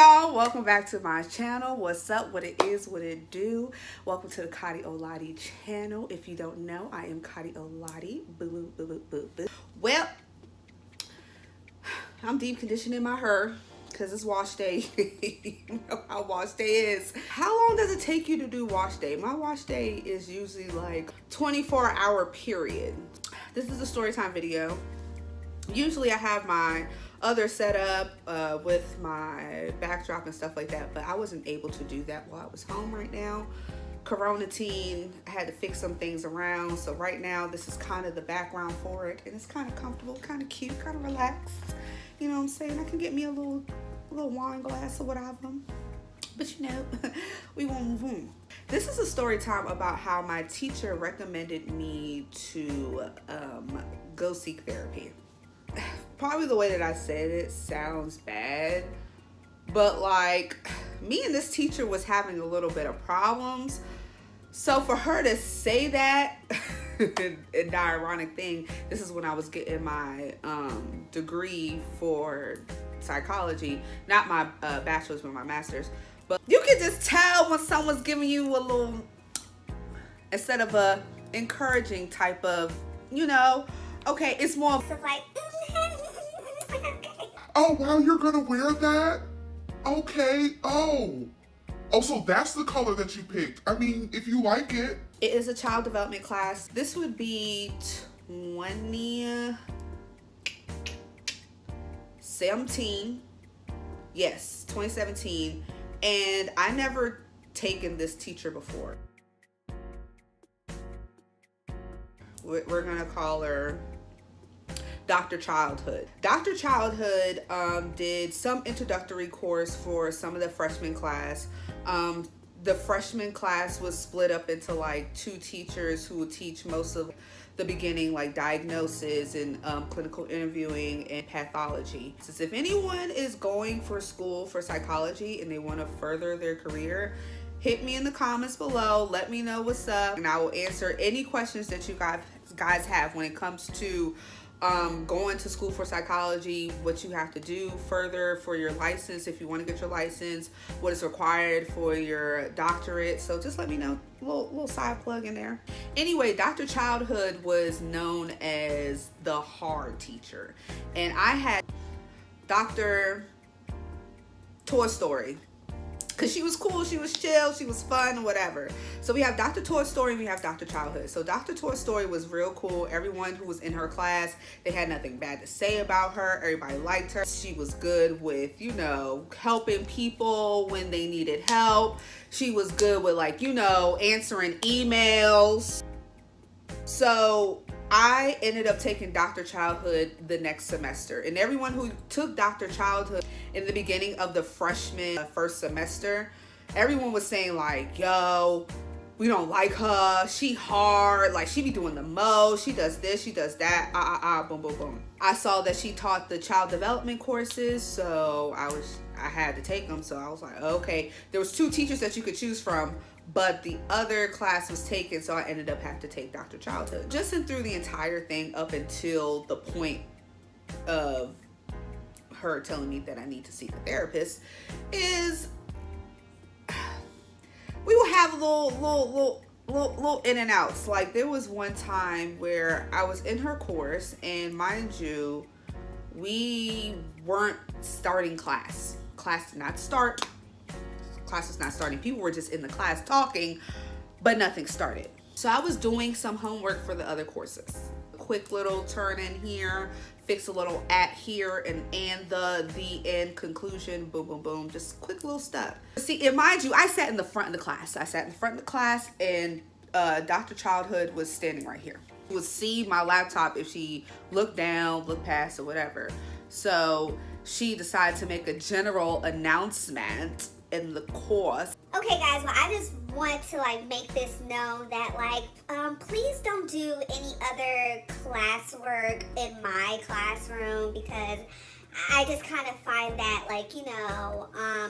y'all, welcome back to my channel. What's up, what it is, what it do. Welcome to the Khadi Oladi channel. If you don't know, I am Khadi Oladi. Boo, boo, boo, boo, boo, boo. Well, I'm deep conditioning my hair because it's wash day. You know how wash day is. How long does it take you to do wash day? My wash day is usually like 24-hour period. This is a story time video. Usually I have my other setup with my backdrop and stuff like that, but I wasn't able to do that while I was home right now. Quarantine, I had to fix some things around, so right now this is kind of the background for it, and it's kind of comfortable, kind of cute, kind of relaxed. You know what I'm saying? I can get me a little wine glass or whatever, but you know, we won't move on. This is a story time about how my teacher recommended me to go seek therapy. Probably the way that I said it sounds bad, but like me and this teacher was having a little bit of problems. So for her to say that, and the ironic thing, this is when I was getting my degree for psychology, not my bachelor's but my master's. But you can just tell when someone's giving you a little, instead of a encouraging type of, you know, okay, it's more of like, oh, wow, you're gonna wear that? Okay, oh, so that's the color that you picked. I mean, if you like it. It is a child development class. This would be 2017. Yes, 2017. And I never taken this teacher before. We're gonna call her Dr. Childhood. Dr. Childhood did some introductory course for some of the freshman class. The freshman class was split up into like two teachers who would teach most of the beginning, like diagnosis and clinical interviewing and pathology. So if anyone is going for school for psychology and they want to further their career, hit me in the comments below. Let me know what's up, and I will answer any questions that you guys have when it comes to going to school for psychology, what you have to do further for your license if you want to get your license, what is required for your doctorate. So just let me know. Little side plug in there. Anyway, Dr. Childhood was known as the hard teacher, and I had Dr. Toy Story. Because she was cool, she was chill, she was fun, whatever. So we have Dr. Toy Story and we have Dr. Childhood. So Dr. Toy Story was real cool. Everyone who was in her class, they had nothing bad to say about her. Everybody liked her. She was good with, you know, helping people when they needed help. She was good with, like, you know, answering emails. So I ended up taking Dr. Childhood the next semester, and everyone who took Dr. Childhood in the beginning of the freshman first semester, everyone was saying like, yo, we don't like her, she hard, like she be doing the most, she does this, she does that, boom, boom, boom. I saw that she taught the child development courses, so I had to take them. So I was like, okay, there was two teachers that you could choose from, but the other class was taken, so I ended up having to take Dr. Childhood. Just and through the entire thing up until the point of her telling me that I need to seek a therapist is we will have little in and outs. Like there was one time where I was in her course, and mind you, we weren't starting class. Class did not start. Class was not starting. People were just in the class talking, but nothing started. So I was doing some homework for the other courses. A quick little turn in here, fix a little at here, and the end, conclusion, boom, boom, boom. Just quick little stuff. See, and mind you, I sat in the front of the class. I sat in the front of the class, and Dr. Childhood was standing right here. She would see my laptop if she looked down, looked past, or whatever. So she decided to make a general announcement in the course. Okay guys, well I just want to like make this known that like please don't do any other classwork in my classroom, because I just kind of find that like, you know,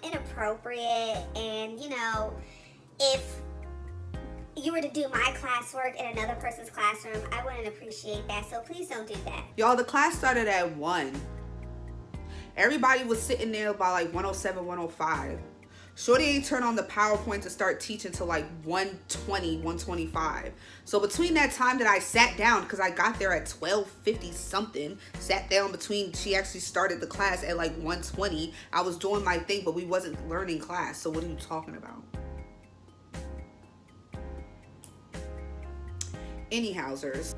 inappropriate. And you know, if you were to do my classwork in another person's classroom, I wouldn't appreciate that. So please don't do that. Y'all, the class started at 1. Everybody was sitting there by like 107, 105. Shorty ain't turn on the PowerPoint to start teaching till like 120, 125. So between that time that I sat down, because I got there at 12:50 something, sat down between, she actually started the class at like 1:20. I was doing my thing, but we wasn't learning class. So what are you talking about? Anyhowsers.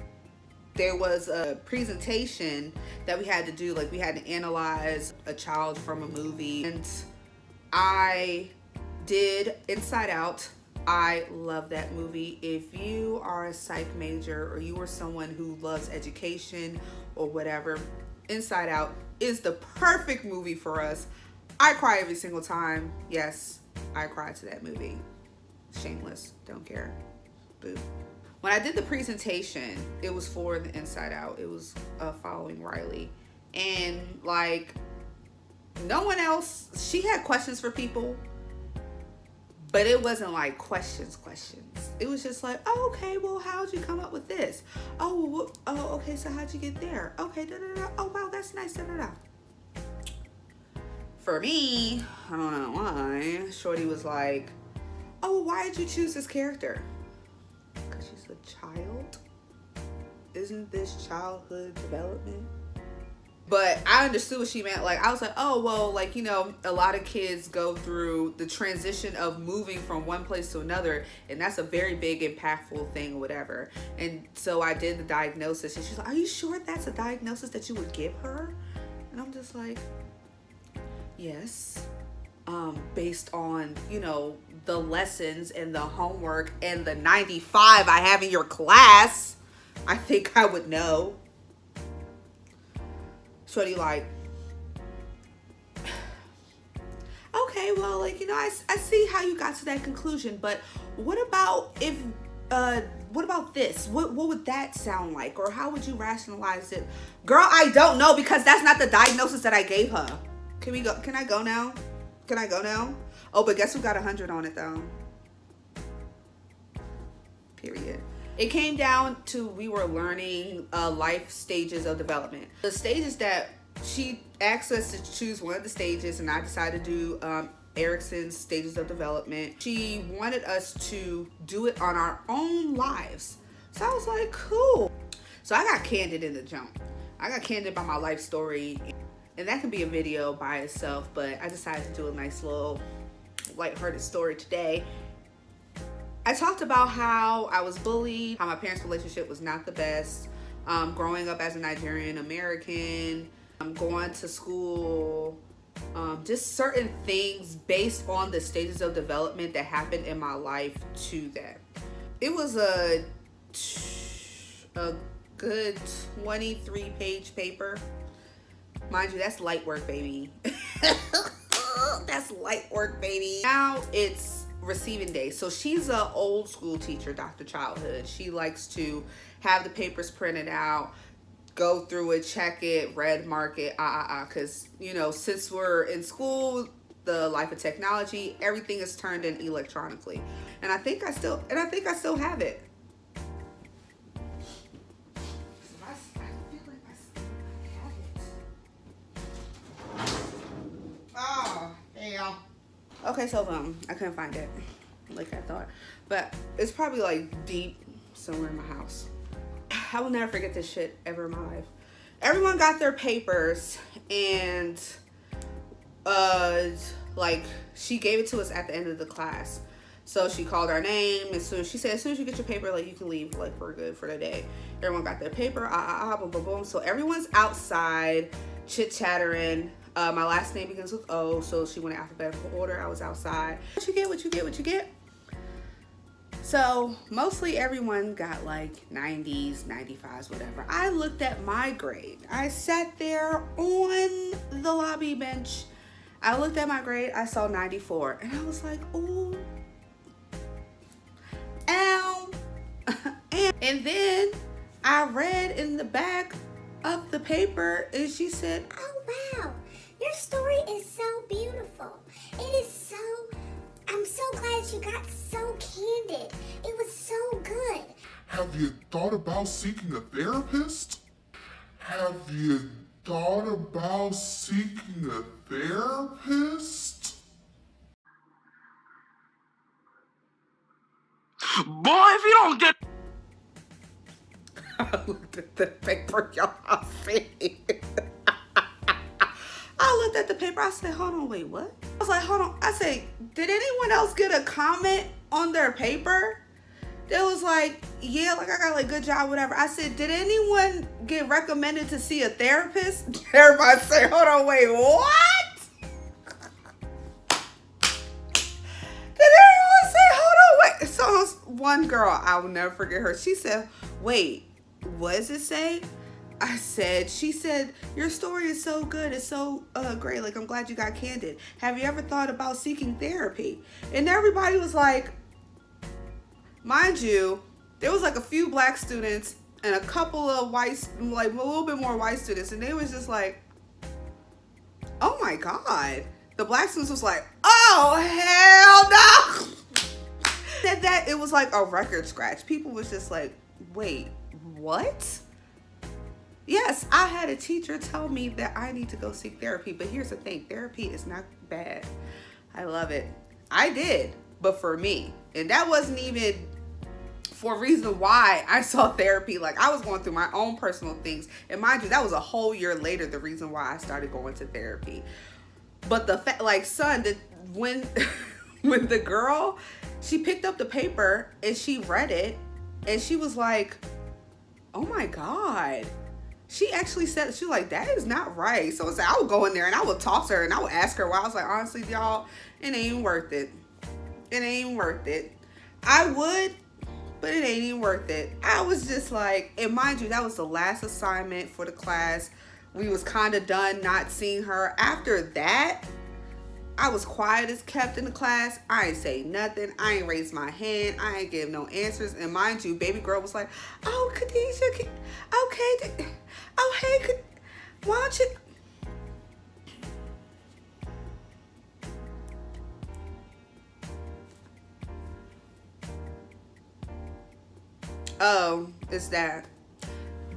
There was a presentation that we had to do, like we had to analyze a child from a movie, and I did Inside Out. I love that movie. If you are a psych major or you are someone who loves education or whatever, Inside Out is the perfect movie for us. I cry every single time. Yes, I cry to that movie. Shameless, don't care. Boo. When I did the presentation, it was for the Inside Out. It was following Riley. And like, no one else, she had questions for people, but it wasn't like questions. It was just like, oh, okay, well, how'd you come up with this? Oh, well, oh, okay, so how'd you get there? Okay, da-da-da. Oh, wow, that's nice, da-da-da. For me, I don't know why, Shorty was like, oh, why did you choose this character? Because she's a child? Isn't this childhood development? But I understood what she meant. Like, I was like, oh, well, like, you know, a lot of kids go through the transition of moving from one place to another, and that's a very big, impactful thing or whatever. And so I did the diagnosis, and she's like, are you sure that's a diagnosis that you would give her? And I'm just like, yes. Based on, you know, the lessons and the homework and the 95 I have in your class, I think I would know. Shorty like, okay, well, like, you know, I see how you got to that conclusion, but what about if, what about this? What would that sound like? Or how would you rationalize it? Girl, I don't know, because that's not the diagnosis that I gave her. Can we go? Can I go now? Can I go now? Oh, but guess who got 100 on it though? Period. It came down to, we were learning life stages of development. The stages that she asked us to choose one of the stages, and I decided to do Erickson's stages of development. She wanted us to do it on our own lives. So I was like, cool. So I got candid in the jump. I got candid by my life story, and that can be a video by itself, but I decided to do a nice little lighthearted story today. I talked about how I was bullied, how my parents' relationship was not the best, growing up as a Nigerian American, going to school, just certain things based on the stages of development that happened in my life to that. It was a good 23-page paper. Mind you, that's light work, baby. That's light work, baby. Now it's receiving day. So she's an old school teacher, Dr. Childhood. She likes to have the papers printed out, go through it, check it, red mark it, because, you know, since we're in school, the life of technology, everything is turned in electronically. And I think I still have it. Okay, so I couldn't find it like I thought, but it's probably like deep somewhere in my house. I will never forget this shit ever in my life. Everyone got their papers, and like, she gave it to us at the end of the class. So she called our name, and she said, as soon as you get your paper, like, you can leave, like, we're good for the day. Everyone got their paper, boom, boom, boom. So everyone's outside chit-chattering. My last name begins with O, so she went in alphabetical order. I was outside. What you get, what you get, what you get? So mostly everyone got like 90s, 95s, whatever. I looked at my grade. I sat there on the lobby bench. I looked at my grade. I saw 94, and I was like, ooh, ow. And then I read in the back of the paper, and she said, oh wow, your story is so beautiful. It is so, I'm so glad you got so candid. It was so good. Have you thought about seeking a therapist? Have you thought about seeking a therapist? Boy, if you don't get... I looked at the paper, y'all. I looked at the paper. I said, hold on, wait, what? I was like, hold on. I said, did anyone else get a comment on their paper? It was like, yeah, like I got like good job, whatever. I said, did anyone get recommended to see a therapist? Everybody say, hold on, wait, what? Did everyone say, hold on, wait? So one girl, I will never forget her. She said, wait, what does it say? She said, your story is so good. It's so great. Like, I'm glad you got candid. Have you ever thought about seeking therapy? And everybody was like, mind you, there was like a few black students and a couple of white, like a little bit more white students. And they was just like, oh my God. The black students was like, oh, hell no. Said that it was like a record scratch. People was just like, wait, what? Yes, I had a teacher tell me that I need to go seek therapy. But here's the thing. Therapy is not bad. I love it. I did, but for me. And that wasn't even for a reason why I saw therapy. Like, I was going through my own personal things. And mind you, that was a whole year later, the reason why I started going to therapy. But the fact, like, son, when the girl, she picked up the paper and she read it and she was like, oh my God. She actually said, she was like, that is not right. So it's like, I would go in there and I would talk to her and I would ask her why. I was like, honestly, y'all, it ain't even worth it. It ain't even worth it. I would, but it ain't even worth it. I was just like, and mind you, that was the last assignment for the class. We was kind of done not seeing her. After that, I was quiet as kept in the class. I ain't say nothing. I ain't raised my hand. I ain't give no answers. And mind you, baby girl was like, oh, Khadijah, okay. Oh, hey, why don't you? Oh, it's that.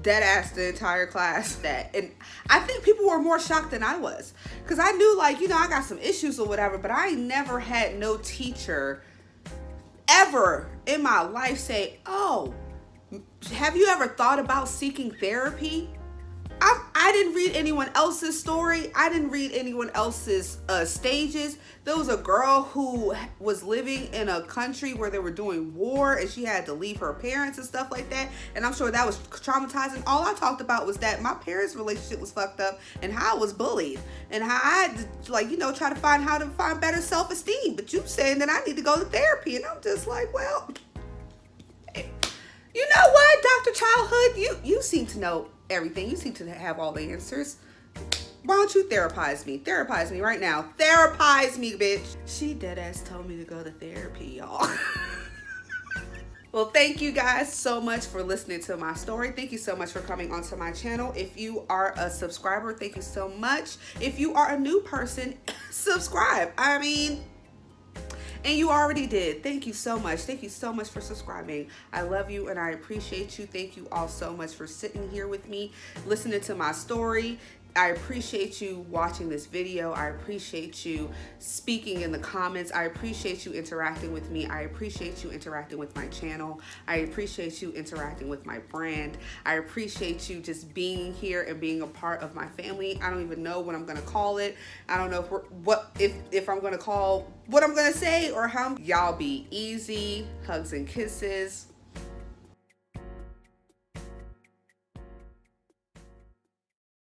Dead ass the entire class. That, and I think people were more shocked than I was, because I knew, like, you know, I got some issues or whatever, but I never had no teacher ever in my life say, oh, have you ever thought about seeking therapy? I didn't read anyone else's story. I didn't read anyone else's stages. There was a girl who was living in a country where they were doing war and she had to leave her parents and stuff like that. And I'm sure that was traumatizing. All I talked about was that my parents' relationship was fucked up and how I was bullied and how I had to, like, you know, try to find how to find better self-esteem. But you saying that I need to go to therapy, and I'm just like, well, you know what, Dr. Childhood, you seem to know everything. You seem to have all the answers. Why don't you therapize me? Therapize me right now. Therapize me, bitch. She dead ass told me to go to therapy, y'all. Well, thank you guys so much for listening to my story. Thank you so much for coming onto my channel. If you are a subscriber, thank you so much. If you are a new person, subscribe. I mean, and you already did. Thank you so much. Thank you so much for subscribing. I love you and I appreciate you. Thank you all so much for sitting here with me, listening to my story. I appreciate you watching this video. I appreciate you speaking in the comments. I appreciate you interacting with me. I appreciate you interacting with my channel. I appreciate you interacting with my brand. I appreciate you just being here and being a part of my family. I don't even know what I'm gonna call it. I don't know if I'm gonna call what I'm gonna say or how. Y'all be easy. Hugs and kisses.